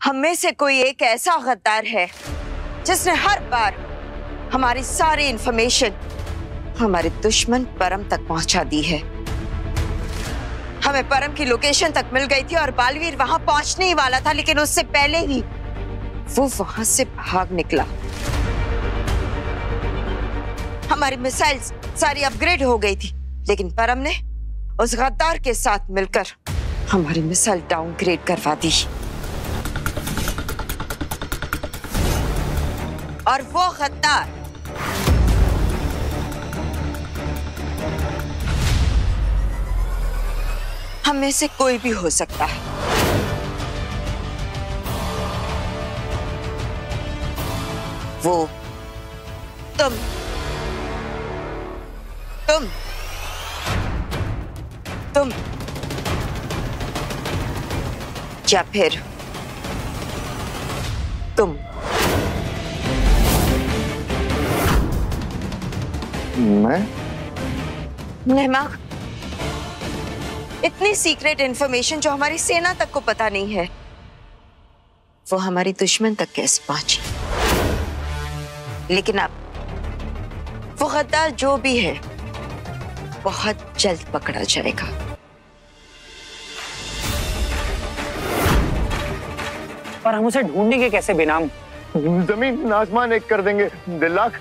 हम में से कोई एक ऐसा गद्दार है जिसने हर बार हमारी सारी इंफॉर्मेशन हमारे दुश्मन परम तक पहुंचा दी है। हमें परम की लोकेशन तक मिल गई थी और बालवीर वहां पहुंचने ही वाला था, लेकिन उससे पहले ही वो वहां से भाग निकला। हमारी मिसाइल्स सारी अपग्रेड हो गई थी, लेकिन परम ने उस गद्दार के साथ मिलकर हमारी मिसाइल डाउनग्रेड करवा दी। और वो गद्दार हम में से कोई भी हो सकता है। वो तुम या फिर तुम। मैं? नेहमाग, इतनी सीक्रेट इंफॉर्मेशन जो हमारी सेना तक को पता नहीं है, वो हमारी दुश्मन तक कैसे पहुंची? लेकिन अब वो गद्दार जो भी है बहुत जल्द पकड़ा जाएगा। पर हम उसे ढूंढेंगे कैसे बेनाम? जमीन आसमान एक कर देंगे। दिल्लाख,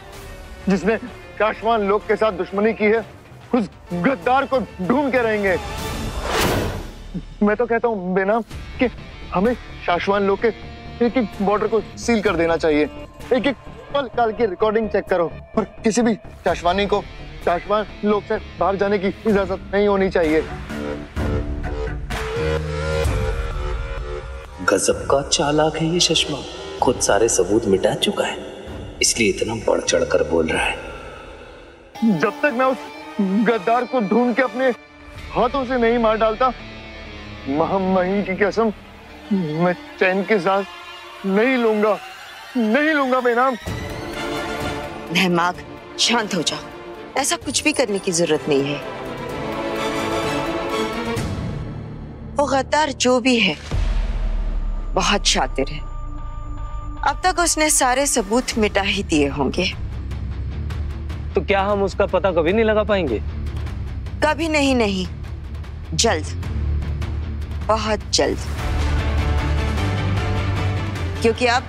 जिसने शाश्वान लोग के साथ दुश्मनी की है, उस गद्दार को ढूंढ के रहेंगे। मैं तो कहता हूँ बेनाम कि हमें शाश्वान लोग के एक एक बॉर्डर को सील कर देना चाहिए। एक एक पल काल की रिकॉर्डिंग चेक करो और किसी भी शाश्वानी को शाश्वान लोग से बाहर जाने की इजाजत नहीं होनी चाहिए। गजब का चालाक है ये चश्मा, खुद सारे सबूत मिटा चुका है, इसलिए इतना बढ़ चढ़ कर बोल रहा है। जब तक मैं उस गद्दार को ढूंढ के अपने हाथों से नहीं मार डालता, महामहिम की कसम, मैं चैन के सांस नहीं लूंगा बेनाम। नेहमाग, शांत हो जाओ, ऐसा कुछ भी करने की जरूरत नहीं है। वो गद्दार जो भी है बहुत शातिर है। अब तक उसने सारे सबूत मिटा ही दिए होंगे। तो क्या हम उसका पता कभी नहीं लगा पाएंगे? कभी नहीं, जल्द, बहुत जल्द। क्योंकि अब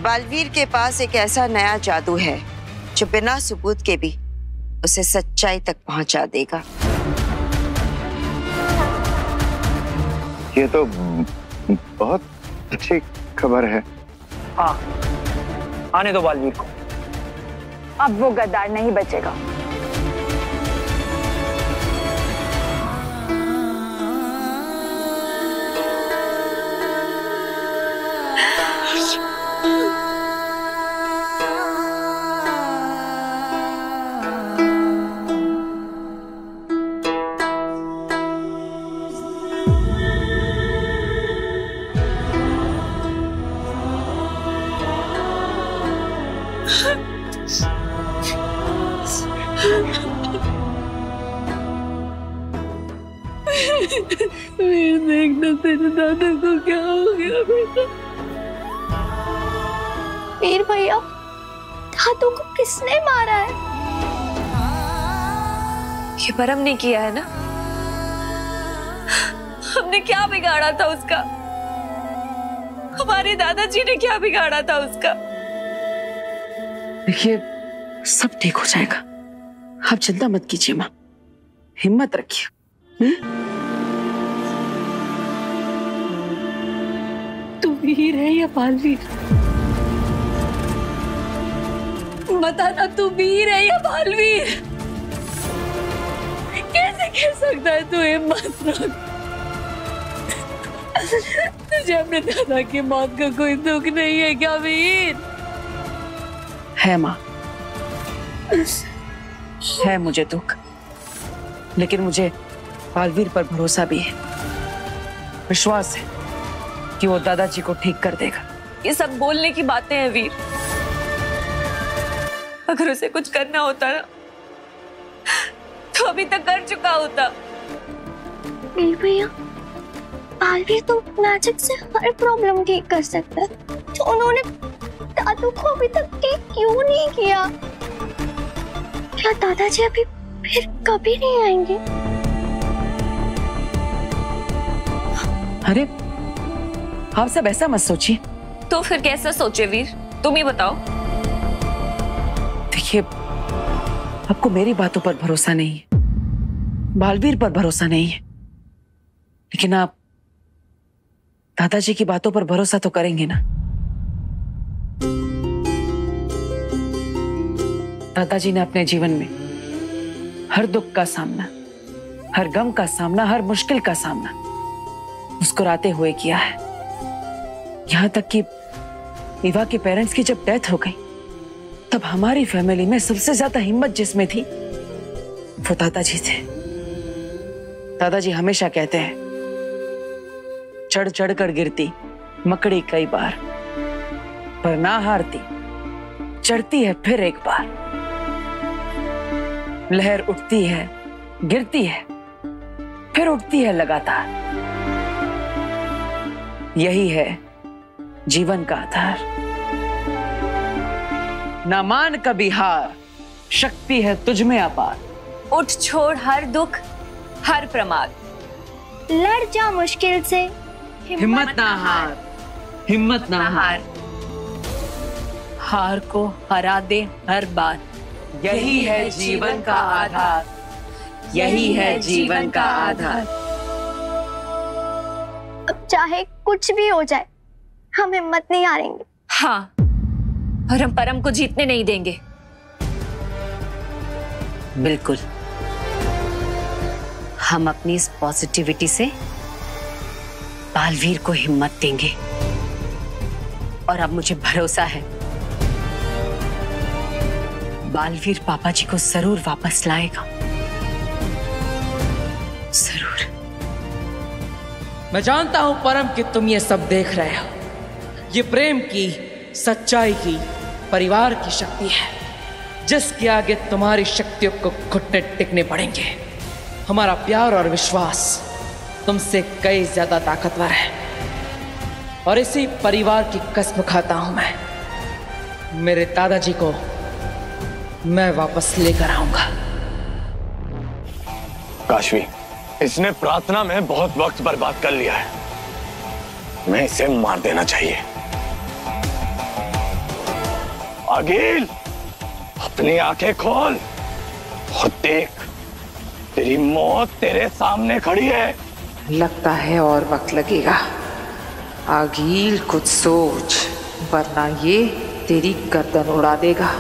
बालवीर के पास एक ऐसा नया जादू है जो बिना सबूत के भी उसे सच्चाई तक पहुंचा देगा। ये तो बहुत अच्छी खबर है। हाँ, आने दो बालवीर को। अब वो गद्दार नहीं बचेगा। वीर, देखना तेरे दादा को क्या हो गया बेटा। वीर भैया, दादू को किसने मारा है? ये परम ने किया है ना। हमने क्या बिगाड़ा था उसका? हमारे दादाजी ने क्या बिगाड़ा था उसका? देखिए, सब ठीक हो जाएगा, आप चिंता मत कीजिए माँ, हिम्मत रखिए। तू वीर है या बालवीर? बताना, तू वीर है या बालवीर? कैसे कह सकता है तू हिम्मत रख? तुझे अपने दादा की मौत का कोई दुख नहीं है क्या वीर? है माँ, है मुझे दुख, लेकिन मुझे बालवीर पर भरोसा भी है, विश्वास है कि वो दादाजी को ठीक कर देगा। ये सब बोलने की बातें हैं वीर। अगर उसे कुछ करना होता ना तो अभी तक कर चुका होता। वीर भैया, बालवीर तो मैजिक से हर प्रॉब्लम ठीक कर सकता है, तो उन्होंने दादू को अभी तक ठीक क्यों नहीं किया? क्या दादाजी अभी फिर कभी नहीं आएंगे? अरे आप सब ऐसा मत सोचिए। तो फिर कैसा सोचे वीर, तुम ही बताओ। देखिए, आपको मेरी बातों पर भरोसा नहीं है, बालवीर पर भरोसा नहीं है, लेकिन आप दादाजी की बातों पर भरोसा तो करेंगे ना? दादाजी ने अपने जीवन में हर दुख का सामना, हर गम का सामना, हर मुश्किल का सामना मुस्कुराते हुए किया है। यहां तक कि ईवा के पेरेंट्स की जब डेथ हो गई, तब हमारी फैमिली में सबसे ज्यादा हिम्मत जिसमें थी वो दादाजी थे। दादाजी हमेशा कहते हैं, चढ़ चढ़ कर गिरती मकड़ी कई बार, पर ना हारती, चढ़ती है फिर एक बार। लहर उठती है, गिरती है, फिर उठती है लगातार। यही है जीवन का आधार। ना मान कभी हार, शक्ति है तुझ में अपार। उठ छोड़ हर दुख, हर प्रमाद, लड़ जा मुश्किल से, हिम्मत ना हार, हिम्मत ना हार। हार को हरा दे हर बार। यही है जीवन का आधार, यही है जीवन का आधार। अब चाहे कुछ भी हो जाए, हम हिम्मत नहीं हारेंगे। हाँ, और हम परम को जीतने नहीं देंगे। बिल्कुल, हम अपनी इस पॉजिटिविटी से बालवीर को हिम्मत देंगे। और अब मुझे भरोसा है, बालवीर पापा जी को जरूर वापस लाएगा, जरूर। मैं जानता हूं परम कि तुम ये सब देख रहे हो। ये प्रेम की, सच्चाई की, परिवार की शक्ति है, जिसके आगे तुम्हारी शक्तियों को घुटने टेकने पड़ेंगे। हमारा प्यार और विश्वास तुमसे कई ज्यादा ताकतवर है, और इसी परिवार की कसम खाता हूं मैं। मेरे दादाजी को मैं वापस लेकर आऊंगा। काशवी, इसने प्रार्थना में बहुत वक्त बर्बाद कर लिया है। मैं इसे मार देना चाहिए। आगिल, अपनी आंखें खोल और देख, तेरी मौत तेरे सामने खड़ी है। लगता है और वक्त लगेगा। आगील कुछ सोच, वरना ये तेरी गर्दन उड़ा देगा।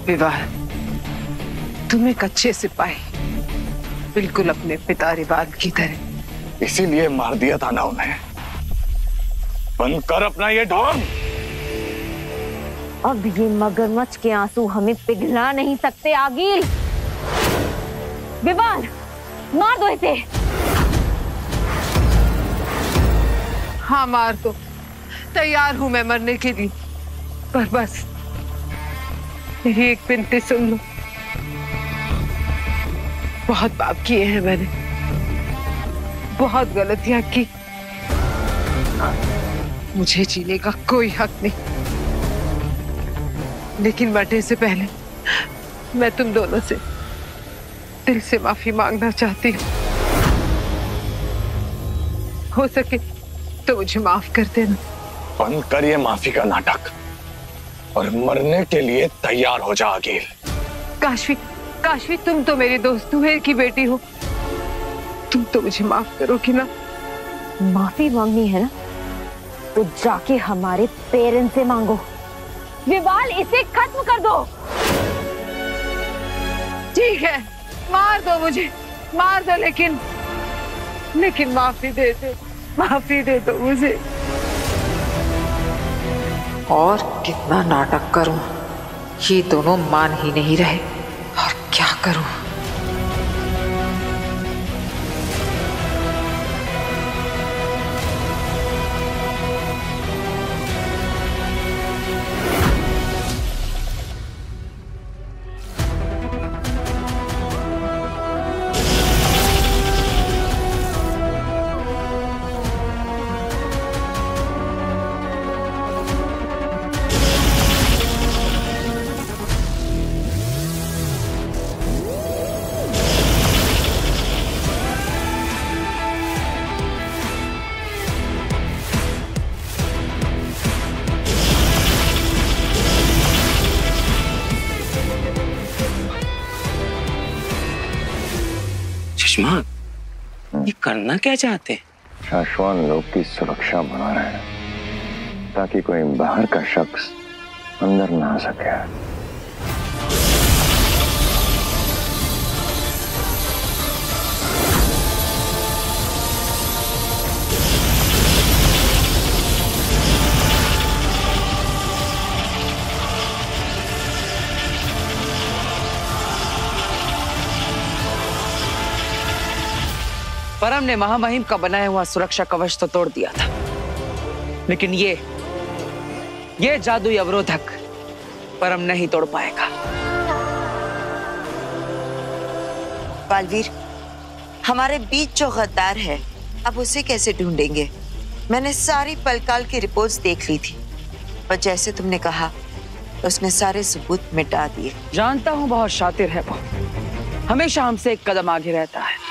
विवाह, तुम एक अच्छे सिपाही, बिल्कुल अपने पिता रिवाज की तरह। इसीलिए मार दिया था ना उन्हें। बंद कर अपना ये ढोंग। अब ये मगरमच्छ के आंसू हमें पिघला नहीं सकते। आगिल, विवाल, मार दो इसे। हाँ, मार दो। तैयार हूं मैं मरने के लिए, पर बस मेरी एक विनती सुन लो। बहुत पाप किए हैं मैंने, बहुत गलतियां की। मुझे जीने का कोई हक नहीं, लेकिन मरने से पहले मैं तुम दोनों से दिल से माफी मांगना चाहती हूँ। हो सके तो मुझे माफ कर देना। बंद कर ये माफी का नाटक और मरने के लिए तैयार हो जा आगिल। काशवी, काशवी, तुम तो मेरी दोस्त हो, की बेटी हो, तुम तो मुझे माफ करोगी ना? माफी मांगनी है ना, तो जाके हमारे पेरेंट्स से मांगो। विवाल, इसे खत्म कर दो। ठीक है, मार दो मुझे, मार दो, लेकिन माफी दे दो, माफी दे दो मुझे। और कितना नाटक करूं, ये दोनों मान ही नहीं रहे। और क्या करूं? चश्मा, ये करना क्या चाहते हैं? शाश्वान लोग की सुरक्षा बना रहे हैं ताकि कोई बाहर का शख्स अंदर ना आ सके। परम ने महामहिम का बनाया हुआ सुरक्षा कवच तो तोड़ दिया था, लेकिन ये जादुई अवरोधक परम नहीं तोड़ पाएगा। बालवीर, हमारे बीच जो गद्दार है, अब उसे कैसे ढूंढेंगे? मैंने सारी पलकाल की रिपोर्ट्स देख ली थी, पर जैसे तुमने कहा उसने सारे सबूत मिटा दिए। जानता हूं बहुत शातिर है वो, हमेशा हमसे एक कदम आगे रहता है।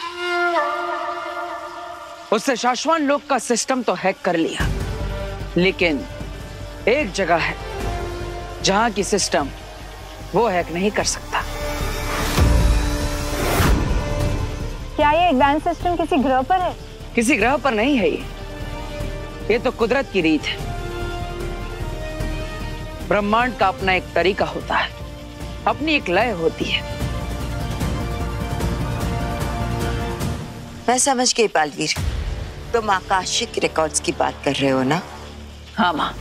उससे शाश्वान लोक का सिस्टम तो हैक कर लिया, लेकिन एक जगह है जहां की सिस्टम वो हैक नहीं कर सकता। क्या ये एडवांस सिस्टम किसी ग्रह पर है? किसी ग्रह पर नहीं है ये तो कुदरत की रीत है। ब्रह्मांड का अपना एक तरीका होता है, अपनी एक लय होती है। मैं समझ गई बालवीर, तुम आकाशिक रिकॉर्ड्स की बात कर रहे हो ना? हाँ मां,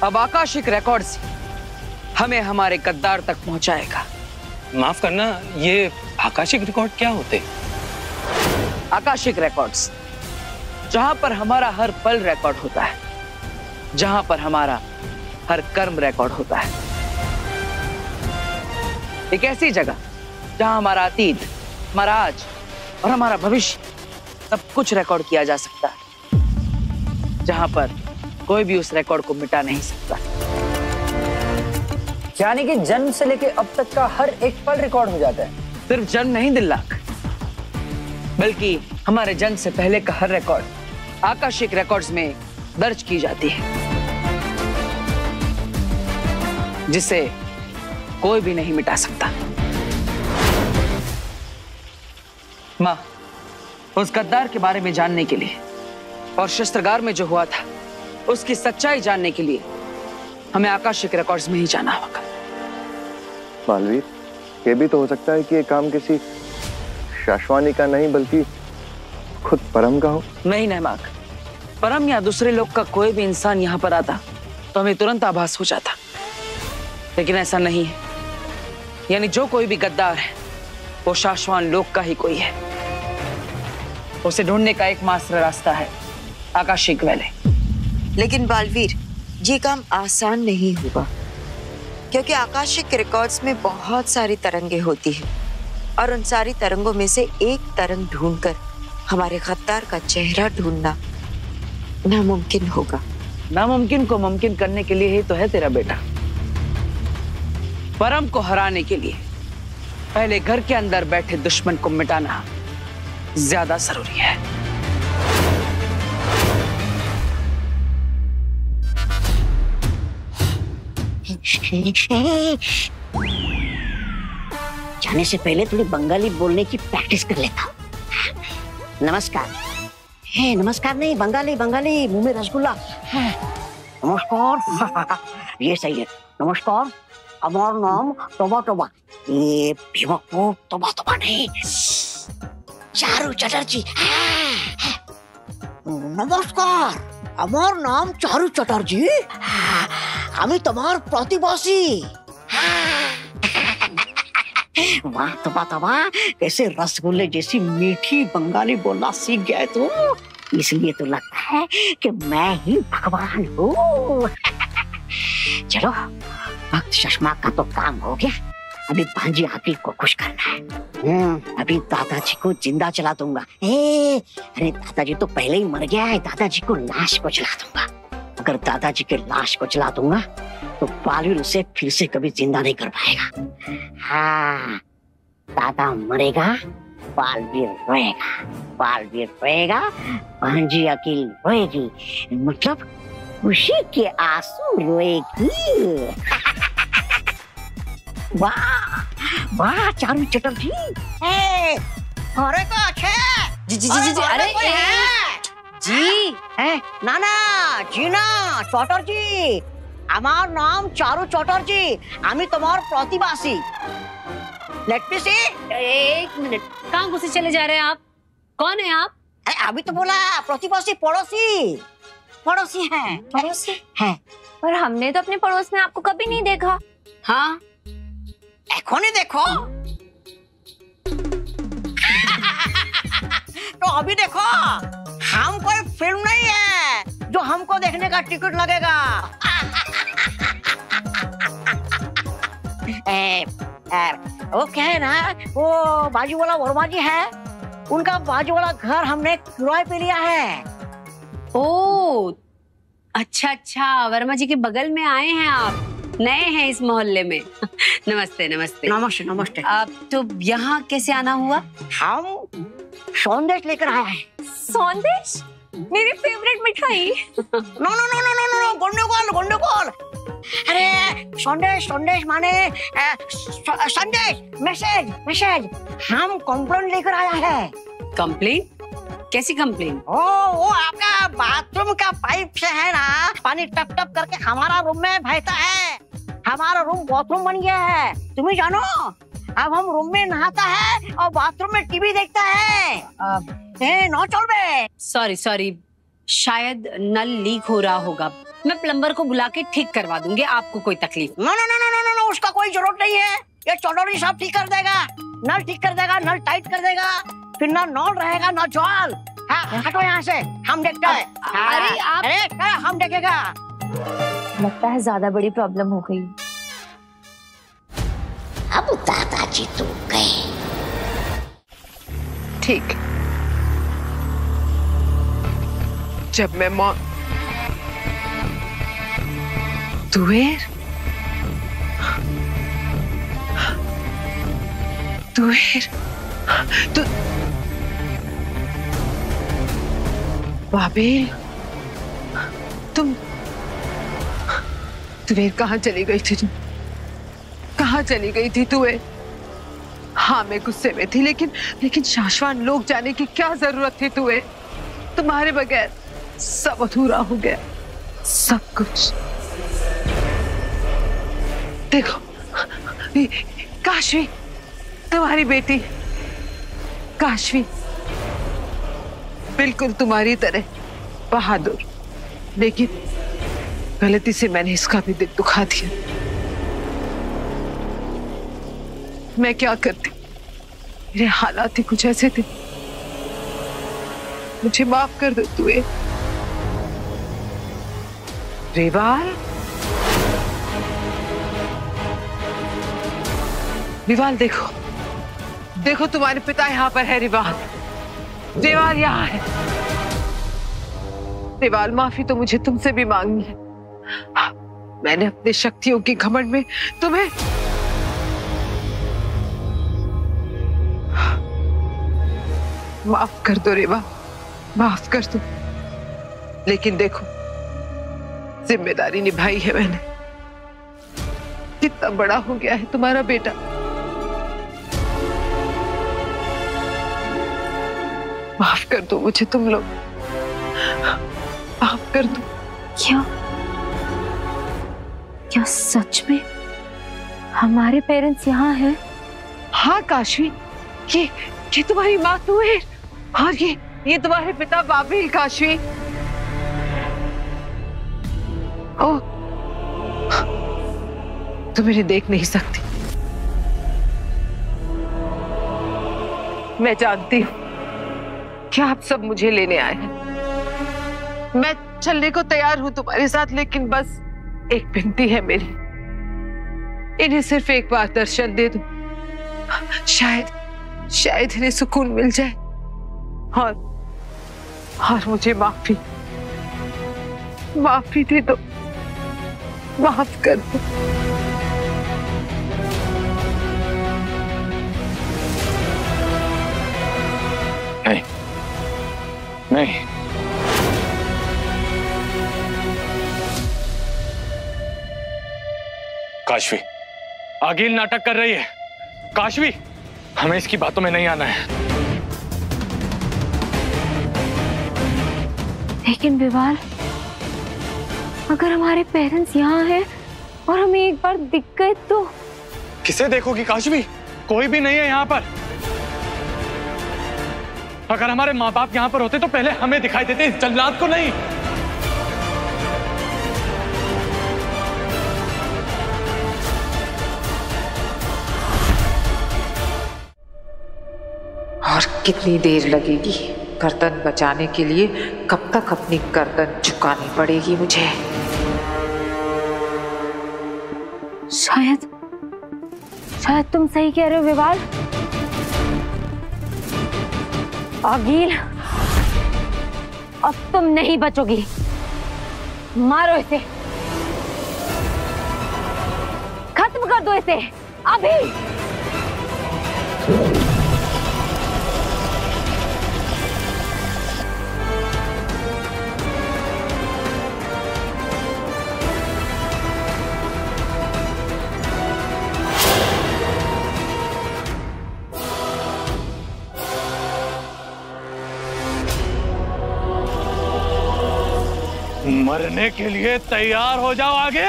अब आकाशिक रिकॉर्ड्स हमें हमारे गद्दार तक पहुंचाएगा। माफ करना, ये आकाशिक रिकॉर्ड क्या होते? आकाशिक रिकॉर्ड्स जहां पर हमारा हर पल रिकॉर्ड होता है, जहां पर हमारा हर कर्म रिकॉर्ड होता है। एक ऐसी जगह जहां हमारा अतीत, हमारा आज और हमारा भविष्य सब कुछ रिकॉर्ड किया जा सकता है, जहां पर कोई भी उस रिकॉर्ड को मिटा नहीं सकता। यानी कि जन्म से लेके अब तक का हर एक पल रिकॉर्ड हो जाता है? सिर्फ जन्म नहीं दिल्लाक, बल्कि हमारे जन्म से पहले का हर रिकॉर्ड आकाशिक रिकॉर्ड्स में दर्ज की जाती है, जिसे कोई भी नहीं मिटा सकता। मां, उस गद्दार के बारे में जानने के लिए और शस्त्रागार में जो हुआ था उसकी सच्चाई जानने के लिए हमें आकाशिक रिकॉर्ड्स में ही जाना होगा। बालवीर, ये भी तो हो सकता है कि ये काम किसी शाश्वानी का नहीं बल्कि खुद परम का हो। नहीं नहमाक, परम या दूसरे लोग का कोई भी इंसान यहाँ पर आता तो हमें तुरंत आभास हो जाता, लेकिन ऐसा नहीं है। यानी जो कोई भी गद्दार है वो शाश्वान लोक का ही कोई है। उसे ढूंढने का एकमात्र रास्ता है आकाशिक वैले। लेकिन बालवीर, ये काम आसान नहीं होगा, क्योंकि आकाशिक रिकॉर्ड्स में बहुत सारी तरंगे होती हैं और उन सारी तरंगों में से एक तरंग ढूंढकर हमारे गद्दार का चेहरा ढूंढना नामुमकिन होगा। नामुमकिन को मुमकिन करने के लिए ही तो है तेरा बेटा। परम को हराने के लिए पहले घर के अंदर बैठे दुश्मन को मिटाना ज्यादा जरूरी है। जाने से पहले थोड़ी बंगाली बोलने की प्रैक्टिस कर लेता हूँ। नमस्कार। है नमस्कार नहीं, बंगाली बंगाली, मुंह में रसगुल्ला। नमस्कार। ये सही है। नमस्कार, हमारा नाम तोबा तोबा। ये बेवकूफ तोबा तोबा नहीं, चारू चटर्जी। नमस्कार, আমার নাম চারু চ্যাটার্জি। আমি তোমার প্রতিবেশী। वाह तोबा तोबा, कैसे रसगुल्ले जैसी मीठी बंगाली बोलना सीख गए तुम। इसलिए तो लगता है कि मैं ही भगवान हूँ। चलो, वक्त चश्मा का तो काम हो गया, अभी भांजी आकिल को खुश करना है। अभी दादाजी को जिंदा चला दूंगा। अरे दादाजी तो पहले ही मर गया है, दादाजी को लाश को जला दूंगा। अगर दादाजी के लाश को जला दूंगा तो बालवीर उसे फिर से कभी जिंदा नहीं कर पाएगा। हाँ, दादा मरेगा, बालवीर रोएगा, बालवीर रोएगा, भांजी अकील रोएगी, मतलब खुशी के आंसू रोएगी। वाह, वाह चारू चटर्जी, अरे का अच्छे जी अरे जी नाना जीना चटर्जी, আমার নাম চারু चटर्जी, আমি তোমার প্রতিবাসী। लेट मी सी। एक मिनट, कहाँ घुसे चले जा रहे हैं आप? कौन है आप? अभी तो बोला प्रतिवासी, पड़ोसी। पड़ोसी है। पड़ोसी है। पर हमने तो अपने पड़ोस में आपको कभी नहीं देखा। हाँ एखोनी देखो तो अभी देखो, हम कोई फिल्म नहीं है जो हमको देखने का टिकट लगेगा। वो क्या है ना, वो बाजू वाला वर्मा जी है, उनका बाजू वाला घर हमने किराए पे लिया है। ओ अच्छा, वर्मा जी के बगल में आए हैं आप, नए हैं इस मोहल्ले में। नमस्ते नमस्ते। नमस्ते नमस्ते। आप तो यहाँ कैसे आना हुआ? हम संदेश लेकर आए हैं। संदेश? मेरी फेवरेट मिठाई। No no no no no no, गंडगोल गंडगोल। अरे संदेश संदेश माने संदेश, मैसेज मैसेज। हम कंप्लेंट लेकर आया है। कंप्लेंट? कैसी कंप्लेंट? वो आपका बाथरूम का पाइप से है ना, पानी टप टप करके हमारा रूम में बहता है। हमारा रूम बाथरूम बन गया है, तुम्हें जानो। अब हम रूम में नहाता है और बाथरूम में टीवी देखता है। नो चल बे। सॉरी, शायद नल लीक हो रहा होगा, मैं प्लम्बर को बुला के ठीक करवा दूंगी, आपको कोई तकलीफ? No no no no no no, उसका कोई जरूरत नहीं है, ये चटर्जी साहब ठीक कर देगा। नल ठीक कर देगा, नल टाइट कर देगा, फिर ना नल रहेगा ना जल। हटो यहाँ से, हम देखते हैं। अरे आप, अरे हम देखेगा। लगता है ज्यादा बड़ी प्रॉब्लम हो गई। अब दादाजी तो गए। ठीक, जब मैं तुवेर बाबेल, तुवेर कहाँ चली गई थी? कहाँ चली गई थी तुवेर? हाँ मैं गुस्से में थी, लेकिन शाश्वान लोग जाने की क्या जरूरत थी तुवेर? तुम्हारे बगैर सब अधूरा हो गया, सब कुछ। देखो काशवी, तुम्हारी बेटी काशवी बिल्कुल तुम्हारी तरह बहादुर, लेकिन गलती से मैंने इसका भी दिल दुखा दिया। मैं क्या करती, मेरे हालात ही कुछ ऐसे थे। मुझे माफ कर दो तू। रिवाल देखो तुम्हारे पिता यहाँ पर है। रिवाल यहाँ है। रिवाल, माफी तो मुझे तुमसे भी मांगनी है। मैंने अपनी शक्तियों की घमंड में तुम्हें माफ कर दो रिवाल, माफ कर दो। लेकिन देखो, जिम्मेदारी निभाई है मैंने। कितना बड़ा हो गया है तुम्हारा बेटा। माफ कर दो मुझे तुम लोग, माफ कर दो। क्या सच में हमारे पेरेंट्स यहाँ हैं? हाँ काशवी, ये तुम्हारी माँ तुवेर और ये तुम्हारे पिता बाबेल। काशवी, ओ तुम इन्हें देख नहीं सकती। मैं जानती हूँ कि आप सब मुझे लेने आए हैं। मैं चलने को तैयार हूं तुम्हारे साथ, लेकिन बस एक विनती है मेरी, इन्हें सिर्फ एक बार दर्शन दे दो। शायद इन्हें सुकून मिल जाए और मुझे माफी दे दो, माफ कर दो। नहीं, काशवी, आगिल नाटक कर रही है। काशवी, हमें इसकी बातों में नहीं आना है। लेकिन विवाल, अगर हमारे पेरेंट्स यहाँ हैं और हमें एक बार दिख गए तो? किसे देखोगी काशवी? कोई भी नहीं है यहाँ पर। अगर हमारे माँ बाप यहाँ पर होते तो पहले हमें दिखाई देते, इस जल्लाद को नहीं। और कितनी देर लगेगी गर्दन बचाने के लिए? कब तक अपनी गर्दन झुकानी पड़ेगी मुझे? शायद तुम सही कह रहे हो विवाल। आगील, अब तुम नहीं बचोगी। मारो इसे, खत्म कर दो इसे अभी। मरने के लिए तैयार हो जाओ आगे।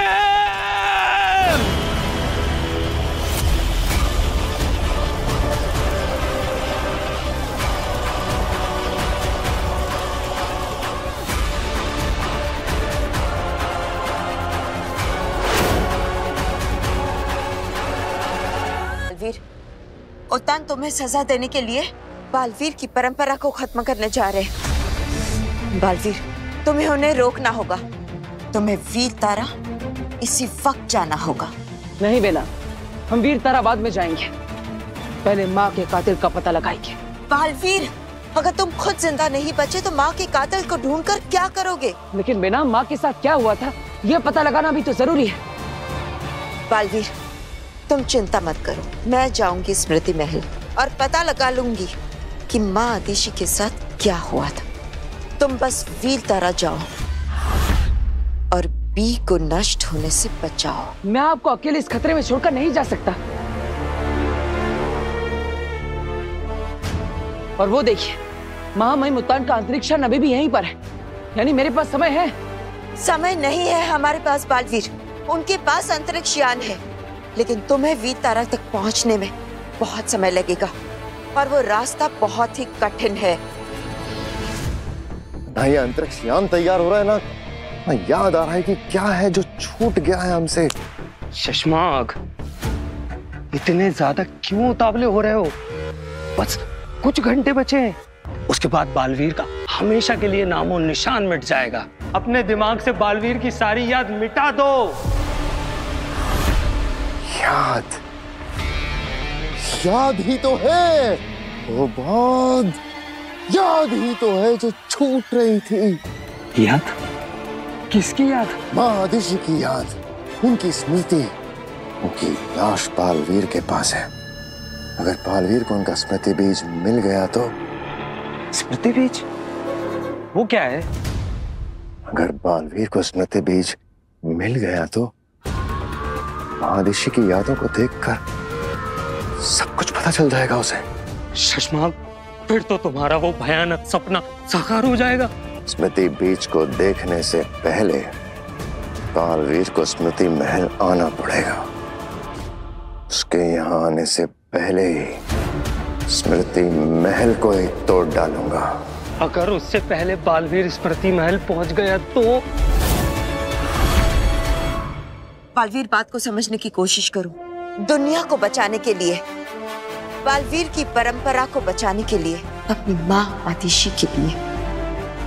बालवीर, उतान तुम्हें सजा देने के लिए बालवीर की परंपरा को खत्म करने जा रहे हैं। बालवीर, तुम्हें उन्हें रोकना होगा। तुम्हें वीर तारा इसी वक्त जाना होगा। नहीं बेला, हम वीर तारा बाद में जाएंगे, पहले माँ के कातिल का पता लगाएंगे। बालवीर, अगर तुम खुद जिंदा नहीं बचे तो माँ के कातिल को ढूंढकर क्या करोगे? लेकिन बेना, माँ के साथ क्या हुआ था यह पता लगाना भी तो जरूरी है। बालवीर, तुम चिंता मत करो, मैं जाऊंगी स्मृति महल और पता लगा लूंगी कि माँ आदिशि के साथ क्या हुआ था। तुम बस वीर तारा जाओ और बी को नष्ट होने से बचाओ। मैं आपको अकेले इस खतरे में छोड़कर नहीं जा सकता। और वो देखिए, महामहिम उत्तान का अंतरिक्ष यान अभी भी यहीं पर है, यानी मेरे पास समय है। समय नहीं है हमारे पास बालवीर, उनके पास अंतरिक्ष यान है, लेकिन तुम्हें वीर तारा तक पहुंचने में बहुत समय लगेगा और वो रास्ता बहुत ही कठिन है। ना ये अंतरिक्ष यान तैयार हो रहा है, ना याद आ रहा है कि क्या है जो छूट गया है हमसे। शशमाग, इतने ज्यादा क्यों उतावले हो रहे हो? बस कुछ घंटे बचे हैं, उसके बाद बालवीर का हमेशा के लिए नामो निशान मिट जाएगा। अपने दिमाग से बालवीर की सारी याद मिटा दो। याद ही तो है, वो बहुत याद ही तो है जो छूट रही थी। याद? किसकी याद? माँ आदिशि की याद, उनकी स्मृति। उनकी लाश बालवीर के पास है। अगर बालवीर को उनका स्मृति बीज मिल गया तो। स्मृति बीज? वो क्या है? अगर बालवीर को स्मृति बीज मिल गया तो माँ आदिशि की यादों को देखकर सब कुछ पता चल जाएगा उसे। शशमाग, फिर तो तुम्हारा वो भयानक सपना साकार हो जाएगा। स्मृति बीज को देखने से पहले बालवीर को स्मृति महल आना पड़ेगा। उसके यहाँ आने से पहले ही स्मृति महल को ही तोड़ डालूंगा। अगर उससे पहले बालवीर स्मृति महल पहुंच गया तो? बालवीर, बात को समझने की कोशिश करो। दुनिया को बचाने के लिए, बालवीर की परंपरा को बचाने के लिए, अपनी माँ आदिशि के लिए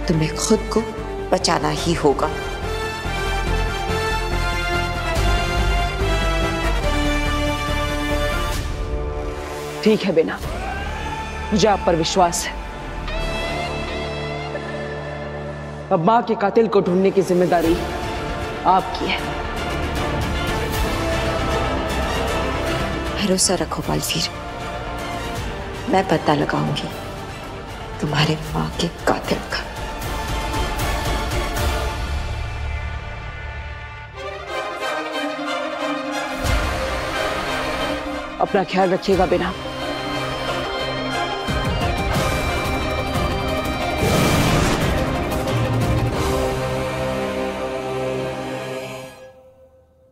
तुम्हें खुद को बचाना ही होगा। ठीक है बेना, मुझे आप पर विश्वास है। अब माँ के कातिल को ढूंढने की जिम्मेदारी आपकी है। भरोसा रखो बालवीर, मैं पता लगाऊंगी तुम्हारे माँ के कातिल का। अपना ख्याल रखिएगा बिना।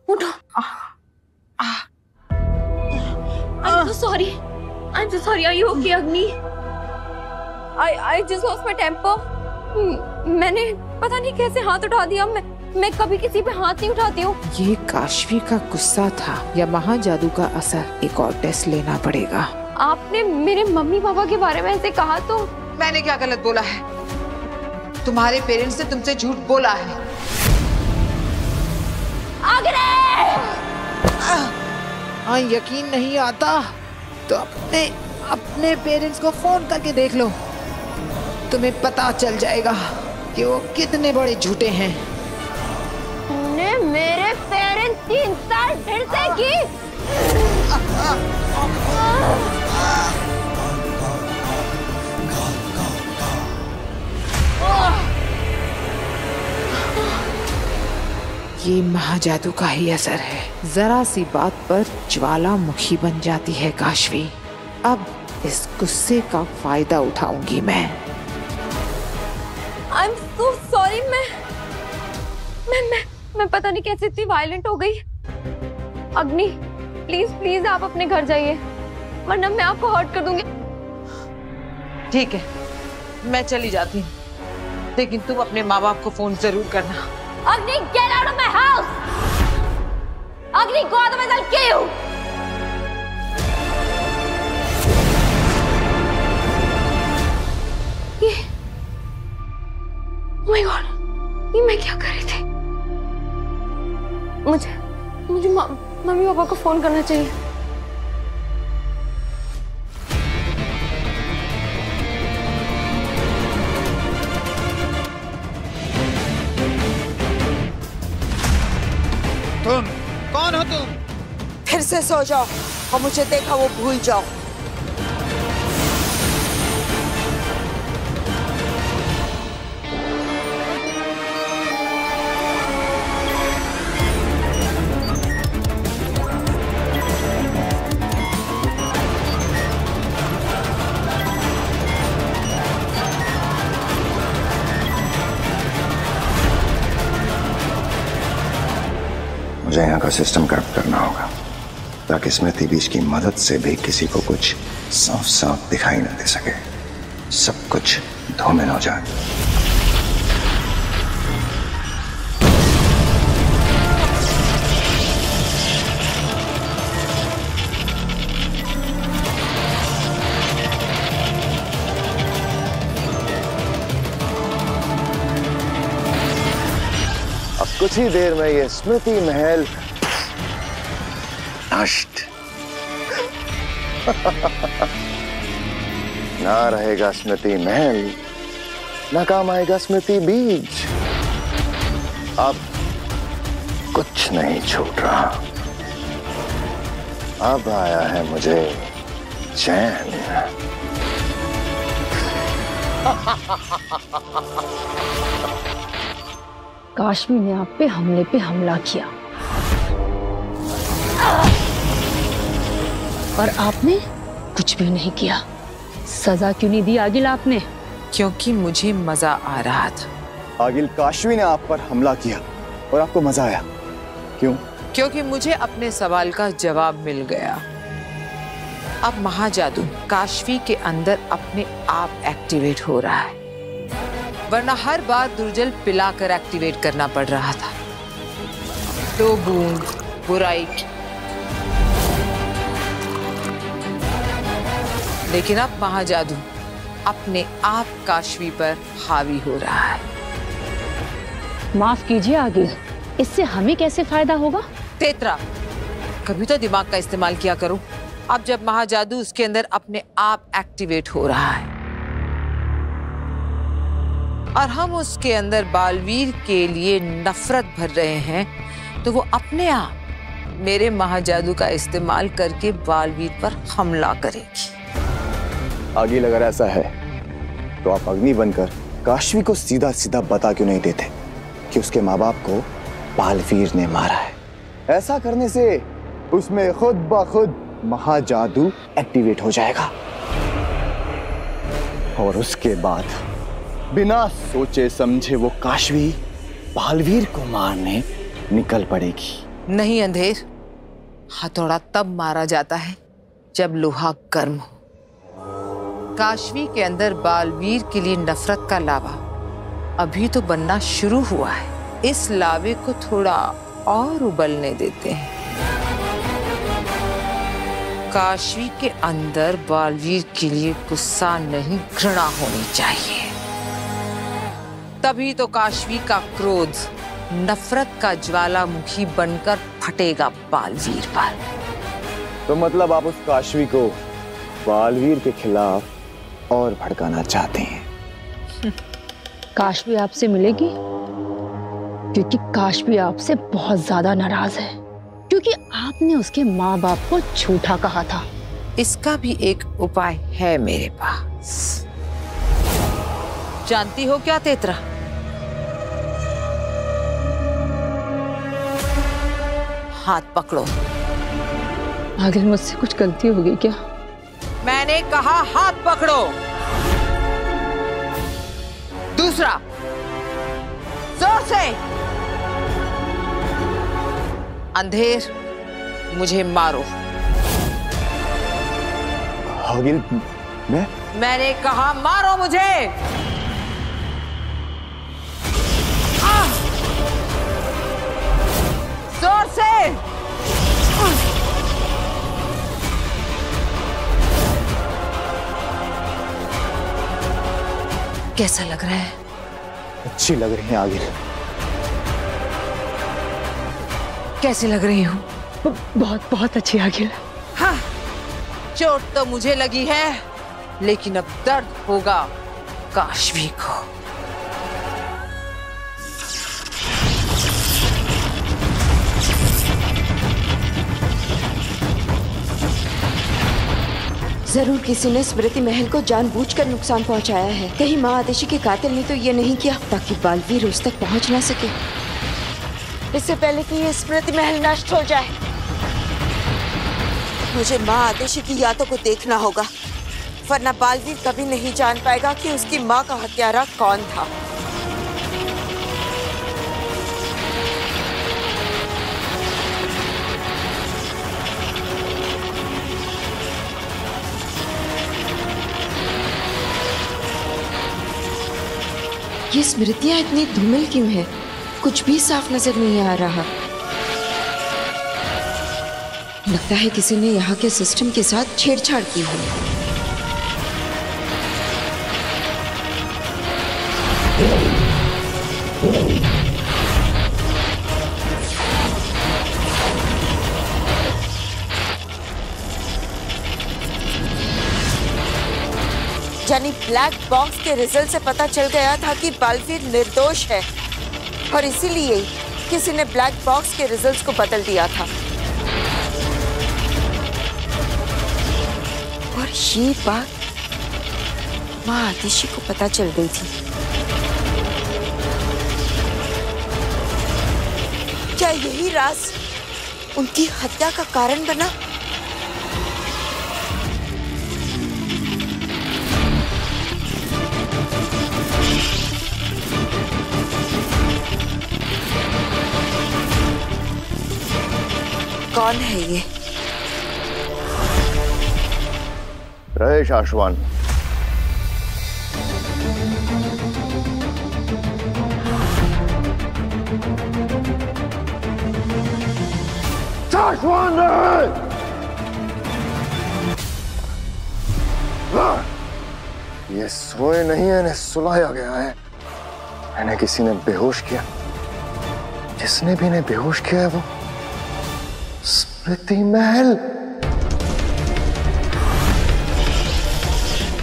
उठो। I'm so sorry. Are you okay, Agni? I just lost my temper. मैंने पता नहीं कैसे हाथ उठा दिया। मैं कभी किसी पे हाथ नहीं उठाती हूँ। ये काशवी का गुस्सा था या महाजादू का असर? एक और टेस्ट लेना पड़ेगा। आपने मेरे मम्मी पापा के बारे में ऐसे कहा तो? मैंने क्या गलत बोला है? तुम्हारे पेरेंट्स ने तुमसे झूठ बोला है। हाँ, यकीन नहीं आता तो अपने पेरेंट्स को फोन करके देख लो, तुम्हें पता चल जाएगा कि वो कितने बड़े झूठे हैं। तुमने मेरे पेरेंट्स की इंसल्ट फिर से की। ये महाजादू का ही असर है। जरा सी बात पर ज्वालामुखी बन जाती है काशवी। अब इस गुस्से का फायदा उठाऊंगी मैं। I'm so sorry। मैं पता नहीं कैसे इतनी वायलेंट हो गई। अग्नि, प्लीज आप अपने घर जाइए, वरना मैं आपको हर्ट कर दूंगी। ठीक है, मैं चली जाती हूँ, लेकिन तुम अपने माँ बाप को फोन जरूर करना। Agni, get out of my house! Agni, go, otherwise I'll kill you! Oh my God, ये मैं क्या कर रही थी? मुझे मम्मी पापा को फोन करना चाहिए। तुम कौन हो? तुम फिर से सो जाओ और मुझे देखा वो भूल जाओ। मुझे यहाँ का सिस्टम करप्ट करना होगा ताकि स्मृति बीज की मदद से भी किसी को कुछ साफ साफ दिखाई न दे सके, सब कुछ धूमिल हो जाए। अब कुछ ही देर में ये स्मृति महल नष्ट। ना रहेगा स्मृति महल, ना काम आएगा स्मृति बीज। अब कुछ नहीं छूट रहा। अब आया है मुझे चैन। काशवी ने आप पे हमला किया और आपने कुछ भी नहीं किया। सजा क्यों नहीं दी आगिल आपने? क्योंकि मुझे मजा आ रहा था। आगिल, काशवी ने आप पर हमला किया और आपको मजा आया। क्यों? क्योंकि मुझे अपने सवाल का जवाब मिल गया। अब महाजादू काशवी के अंदर अपने आप एक्टिवेट हो रहा है, वरना हर बार दुर्जल पिलाकर एक्टिवेट करना पड़ रहा था। 2 बूंद बुराई की, लेकिन अब महाजादू अपने आप काशवी पर हावी हो रहा है। माफ कीजिए आगिल, इससे हमें कैसे फायदा होगा? तेतरा, कभी तो दिमाग का इस्तेमाल किया करो। अब जब महाजादू उसके अंदर अपने आप एक्टिवेट हो रहा है और हम उसके अंदर बालवीर के लिए नफरत भर रहे हैं, तो वो अपने आप मेरे महाजादू का इस्तेमाल करके बालवीर पर हमला करेगी। आगिल, अगर ऐसा है तो आप अग्नि बनकर काशवी को सीधा सीधा बता क्यों नहीं देते कि उसके माँ बाप को बालवीर ने मारा है? ऐसा करने से उसमें खुद ब खुद महाजादू एक्टिवेट हो जाएगा और उसके बाद बिना सोचे समझे वो काशवी बालवीर को मारने निकल पड़ेगी। नहीं अंधेर, हथौड़ा तब मारा जाता है जब लोहा गर्म हो। काशवी के अंदर बालवीर के लिए नफरत का लावा अभी तो बनना शुरू हुआ है। इस लावे को थोड़ा और उबलने देते हैं। काशवी के अंदर बालवीर के लिए गुस्सा नहीं, घृणा होनी चाहिए। तभी तो काशवी का क्रोध नफरत का ज्वालामुखी बनकर फटेगा बालवीर पर। तो मतलब आप उस काशवी को बालवीर के खिलाफ और भड़काना चाहते हैं? काशवी आपसे मिलेगी क्योंकि काशवी आपसे बहुत ज्यादा नाराज है, क्योंकि आपने उसके माँ बाप को झूठा कहा था। इसका भी एक उपाय है मेरे पास। जानती हो क्या तेतरा? हाथ पकड़ो। आगे मुझसे कुछ गलती हो गई क्या? मैंने कहा हाथ पकड़ो। दूसरा, जोर से। अंधेर, मुझे मारो। आगिल, मैंने कहा मारो मुझे। जोर से। कैसा लग रहा है? अच्छी लग रही है आगिल। कैसी लग रही हूँ? बहुत बहुत अच्छी आगिल। हाँ, चोट तो मुझे लगी है, लेकिन अब दर्द होगा काशवी को। जरूर किसी ने स्मृति महल को जानबूझकर नुकसान पहुंचाया है। कहीं माँ आदेशी के कातिल ने तो ये नहीं किया ताकि बालवीर उस तक पहुंच ना सके। इससे पहले कि ये स्मृति महल नष्ट हो जाए, मुझे माँ आदेशी की यादों को देखना होगा, वरना बालवीर कभी नहीं जान पाएगा कि उसकी माँ का हत्यारा कौन था। ये स्मृतियां इतनी धूमिल क्यों है? कुछ भी साफ नजर नहीं आ रहा। लगता है किसी ने यहाँ के सिस्टम के साथ छेड़छाड़ की है। यानी ब्लैक बॉक्स के रिजल्ट से पता चल गया था कि बालवीर निर्दोष है और इसीलिए किसी ने ब्लैक बॉक्स के रिजल्ट्स को बदल दिया था। और ये बात माँ आदेशी को पता चल गई थी। क्या यही राज उनकी हत्या का कारण बना? कौन है ये? रहे शाश्वान। शाश्वान रहे। ये सोए नहीं है, इन्हें सुलाया गया है। इन्हें किसी ने बेहोश किया। जिसने भी इन्हें बेहोश किया है वो स्मृति महल।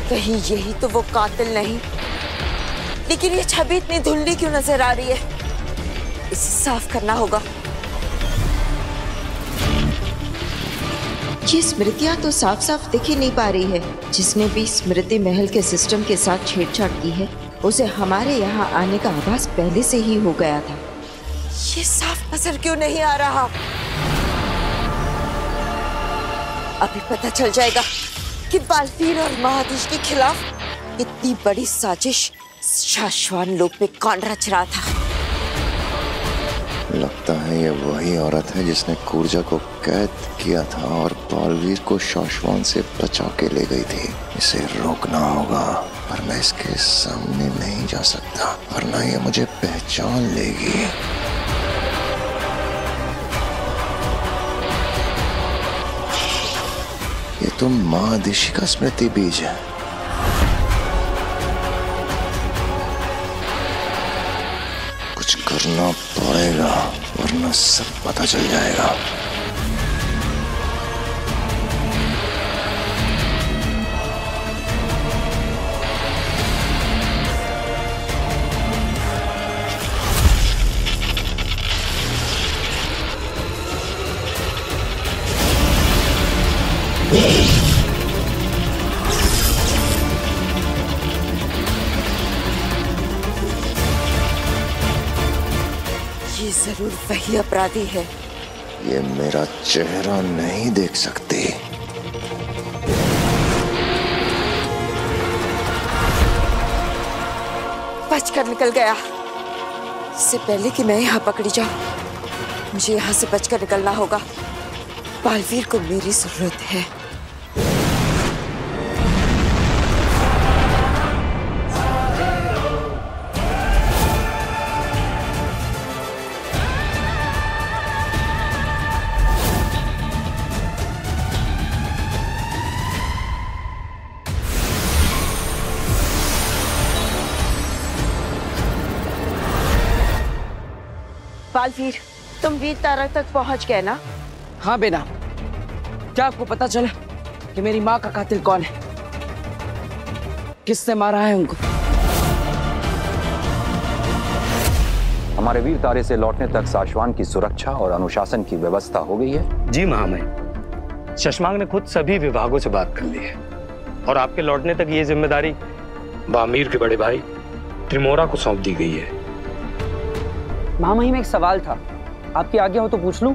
कहीं यही तो वो कातिल नहीं? लेकिन ये छवि इतनी धुंधली क्यों नजर आ रही है? इसे साफ करना होगा। ये स्मृतियां तो साफ साफ दिख ही नहीं पा रही है। जिसने भी स्मृति महल के सिस्टम के साथ छेड़छाड़ की है उसे हमारे यहाँ आने का आभास पहले से ही हो गया था। ये साफ नजर क्यों नहीं आ रहा? अभी पता चल जाएगा कि बालवीर और महादेश के खिलाफ इतनी बड़ी साजिश शाश्वान लोक में कौन रच रहा था। लगता है ये वही औरत है जिसने कूर्जा को कैद किया था और बालवीर को शाश्वान से बचा के ले गई थी। इसे रोकना होगा, पर मैं इसके सामने नहीं जा सकता वरना ये मुझे पहचान लेगी। ये तो महादेशी का स्मृति बीज है। कुछ करना पड़ेगा वरना सब पता चल जाएगा। ये जरूर वही अपराधी है। ये मेरा चेहरा नहीं देख सकती। बचकर निकल गया। इससे पहले कि मैं यहाँ पकड़ी जाऊं, मुझे यहाँ से बचकर निकलना होगा। बालवीर को मेरी जरूरत है। बालवीर, तुम वीर तारा तक पहुंच गए ना? हाँ बेना, क्या आपको पता चला कि मेरी माँ का कातिल कौन है? किसने मारा है उनको? हमारे वीर तारे से लौटने तक शाश्वान की सुरक्षा और अनुशासन की व्यवस्था हो गई है। जी महामहिम, शशमांग ने खुद सभी विभागों से बात कर ली है और आपके लौटने तक ये जिम्मेदारी बामीर के बड़े भाई त्रिमोरा को सौंप दी गई है। महामहिम, एक सवाल था, आपकी आज्ञा हो तो पूछ लूं?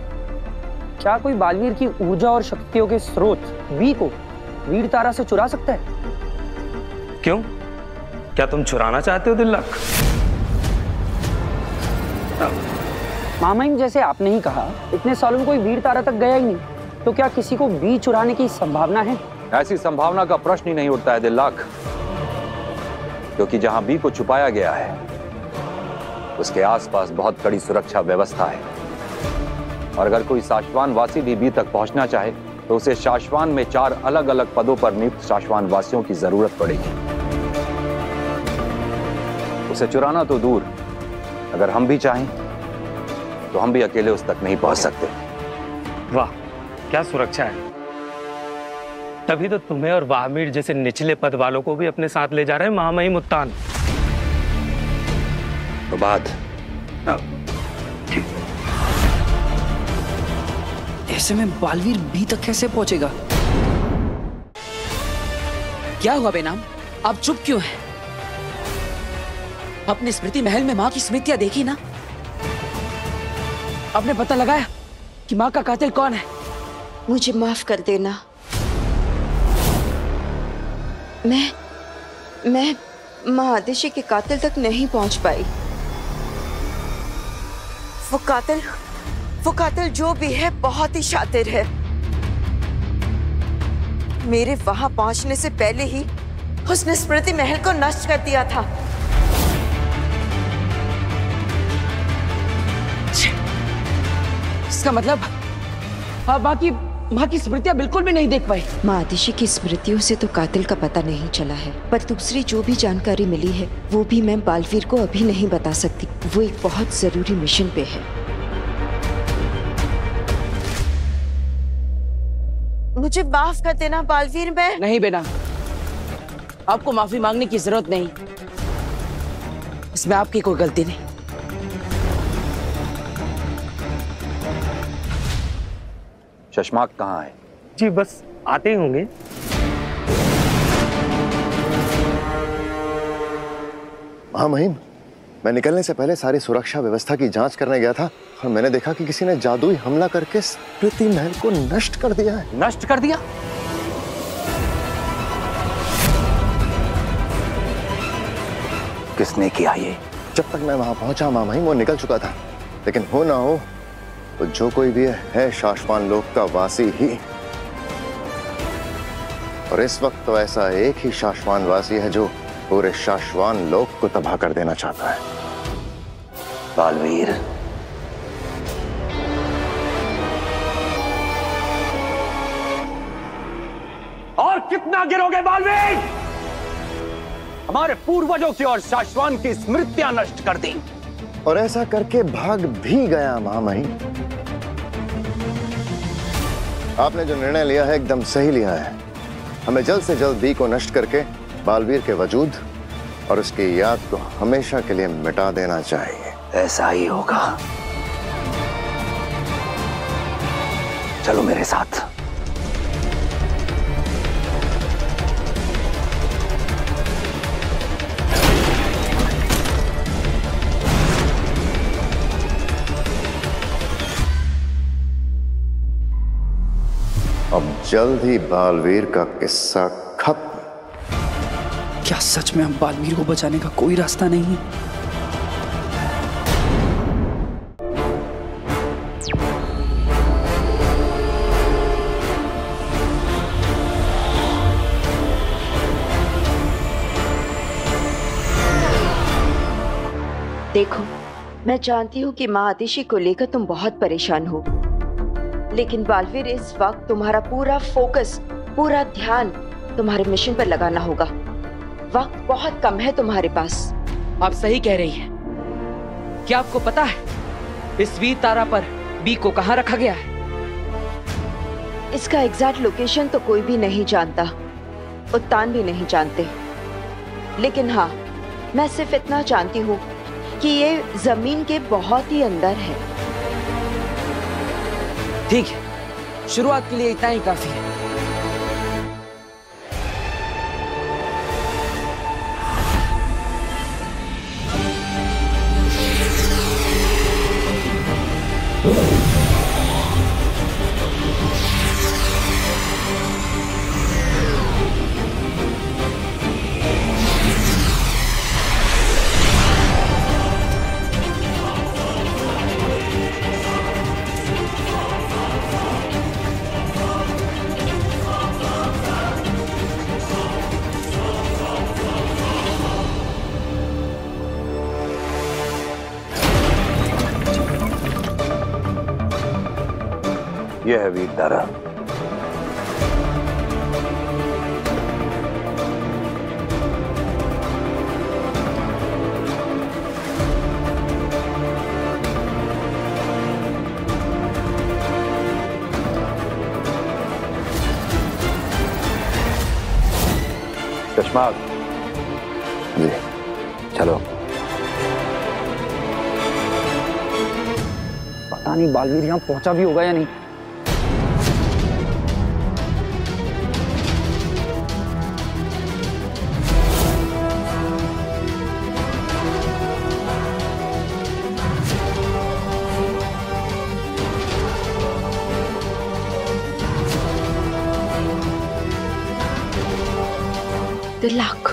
क्या कोई बालवीर की ऊर्जा और शक्तियों के स्रोत वी को वीर तारा से चुरा सकता है? क्यों, क्या तुम चुराना चाहते हो दिल्लक? महामहिम, जैसे आपने ही कहा, इतने सालों में कोई वीर तारा तक गया ही नहीं, तो क्या किसी को वी चुराने की संभावना है? ऐसी संभावना का प्रश्न ही नहीं उठता है दिल्लक, क्योंकि जहां बी को छुपाया गया है उसके आसपास बहुत कड़ी सुरक्षा व्यवस्था है और अगर कोई शाश्वान वासी भी बी तक पहुंचना चाहे तो उसे शाश्वान में 4 अलग अलग पदों पर नियुक्त शाश्वान वासियों की जरूरत पड़ेगी। उसे चुराना तो दूर, अगर हम भी चाहें तो हम भी अकेले उस तक नहीं पहुंच सकते। वाह, क्या सुरक्षा है! तभी तो तुम्हें और बामीर जैसे निचले पद वालों को भी अपने साथ ले जा रहे हैं महामहिम उत्तान। तो बाद ऐसे में बालवीर बी तक कैसे पहुंचेगा? क्या हुआ बेनाम, आप चुप क्यों हैं? अपने स्मृति महल में माँ की स्मृतियां देखी ना? आपने पता लगाया कि माँ का कातिल कौन है? मुझे माफ कर देना। मैं महादेशी के कातिल तक नहीं पहुंच पाई। वो कातिल जो भी है बहुत ही शातिर है। मेरे वहां पहुंचने से पहले ही उसने स्मृति महल को नष्ट कर दिया था। इसका मतलब आप माँ की स्मृतियां बिल्कुल भी नहीं देख पाई। महादेशी की स्मृतियों से तो कातिल का पता नहीं चला है, पर दूसरी जो भी जानकारी मिली है वो भी मैं बालवीर को अभी नहीं बता सकती। वो एक बहुत जरूरी मिशन पे है। मुझे माफ कर देना बालवीर। मैं नहीं बेना, आपको माफी मांगने की जरूरत नहीं, इसमें आपकी कोई गलती नहीं। शशमाक कहाँ है? जी बस आते ही होंगे। महामहिम, मैं निकलने से पहले सारी सुरक्षा व्यवस्था की जांच करने गया था और मैंने देखा कि किसी ने जादुई हमला करके स्मृति महल को नष्ट कर दिया है। नष्ट कर दिया? किसने किया ये? जब तक मैं वहां पहुंचा मामाई वो निकल चुका था, लेकिन हो ना हो तो जो कोई भी है शाश्वान लोक का वासी ही। और इस वक्त तो ऐसा एक ही शाश्वान वासी है जो पूरे शाश्वान लोक को तबाह कर देना चाहता है। बालवीर, और कितना गिरोगे बालवीर? हमारे पूर्वजों की और शाश्वान की स्मृतियां नष्ट कर दी और ऐसा करके भाग भी गया महामहिम। आपने जो निर्णय लिया है एकदम सही लिया है। हमें जल्द से जल्द बी को नष्ट करके बालवीर के वजूद और उसकी याद को हमेशा के लिए मिटा देना चाहिए। ऐसा ही होगा। चलो मेरे साथ। अब जल्द ही बालवीर का किस्सा खत्म। क्या सच में अब बालवीर को बचाने का कोई रास्ता नहीं है? देखो, मैं जानती हूँ कि माँ आतिशी को लेकर तुम बहुत परेशान हो, लेकिन बालवीर इस वक्त तुम्हारा पूरा फोकस, पूरा ध्यान तुम्हारे मिशन पर लगाना होगा। वक्त बहुत कम है तुम्हारे पास। आप सही कह रही हैं। क्या आपको पता है इस वीर तारा पर बी को कहाँ रखा गया है? इसका एग्जैक्ट लोकेशन तो कोई भी नहीं जानता, उत्तान भी नहीं जानते, लेकिन हाँ, मैं सिर्फ इतना जानती हूँ कि ये जमीन के बहुत ही अंदर है। ठीक है, शुरुआत के लिए इतना ही काफी है। यह है वीर तारा। चश्मा जी, चलो। पता नहीं बालवीर यहाँ पहुंचा भी होगा या नहीं। दिलाक,